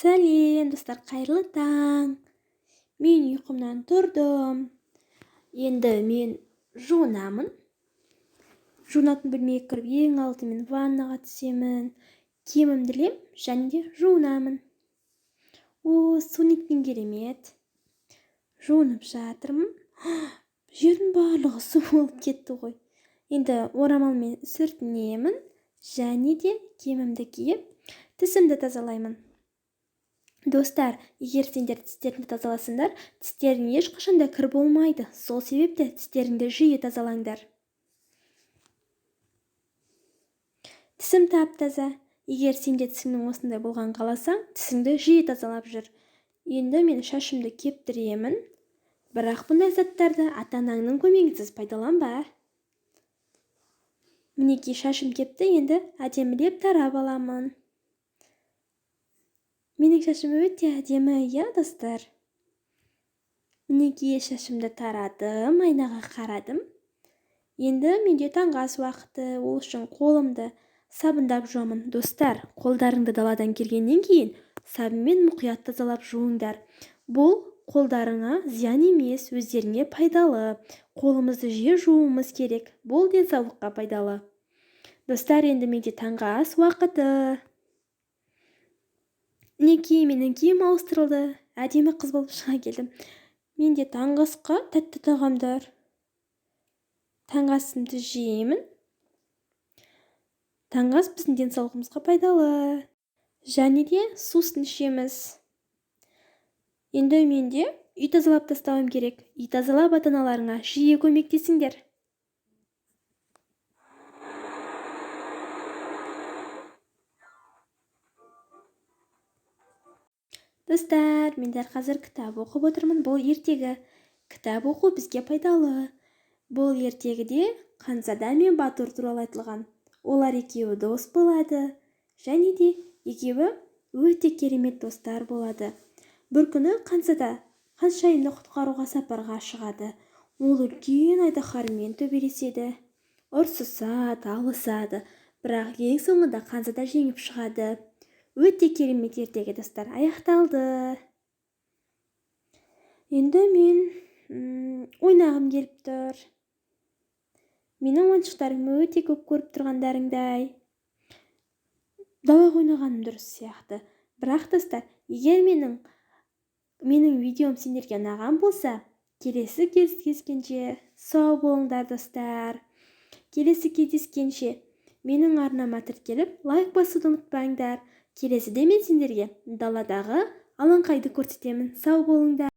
Сәлем, достар, қайырлы таң. Мен ұйқымнан тұрдым. Енді мен жуынамын. Жуынатын бөлмеге кіріп, ең алдымен ваннаға түсемін. Киімімді ілем және де жуынамын. Су неткен керемет. Жуынып жатырмын. Жердің барлығы су болып кетті ғой. Енді орамалмен сүртінемін және де киімімді киіп, тісімді тазалаймын. Достар, егер сендер тістеріңді тазаласыңдар, тістерің ешқашанда кір болмайды. Сол себепті тістеріңді жиі тазалаңдар. Тісім тап-таза. Егер сенде тісіңнің осындай болған қаласаң, тісіңді жиі тазалап жүр. Енді мен шашымды кептіремін. Бірақ бұндай заттарды ата-анаңның көмегінсіз пайдаланба. Мінекей шашым кепті, енді әдемілеп тарап аламын. Менің шашым өте әдемі, достар. Мінекей шашымды тарадым, айнаға қарадым. Енді менде таңғы ас уақыты, ол үшін қолымды сабындап жуамын. Достар, қолдарыңды даладан келгеннен кейін сабынмен мұқият тазалап жуыңдар. Бұл қолдарыңа зиян емес, өздеріңе пайдалы. Қолымызды жиі жууымыз керек. Бұл денсаулыққа пайдалы. Достар, енді менде таңғы ас уақыты. Мінекей менің киім ауыстырылды. Әдемі қыз болып шыға келдім. Менде таңғы асқа тәтті тағамдар. Таңғы асымды жеймін. Таңғы ас біздің денсаулығымызға пайдалы. Және де сусын ішеміз. Енді менде үй тазалап тастауым керек. Үй тазалап ата-аналарыңа жиі көмектесіңдер. Достар, мендер қазір кітап оқып отырмын. Бұл ертегі. Кітап оқу бізге пайдалы. Бұл ертегіде Ханзада мен Батур туралы айтылған. Олар екеуі дос болады. Және де екеуі өте керемет достар болады. Бір күні Ханзада ханшайымды құтқаруға сапарға шығады. Ол үлкен айдаһармен төбелеседі. Ұрсысады, алысады. Бірақ ең соңында Ханзада жеңіп шығады. Өте керемет ертегі, достар, аяқталды. Енді мен ойнағым келіп тұр. Менің ойыншықтарым өте көп көріп тұрғандарыңдай. Далаға ойнағаным дұрыс сияқты. Бірақ, достар, егер менің видеом сендерге ұнаған болса, келесі кездескенше сау болыңдар, достар. Келесі кездескенше менің арнама тіркеліп, лайк басуды ұмытпаңдар. Келесіде мен сендерге даладағы алаңқайды көрсетемін. Сау болыңдар.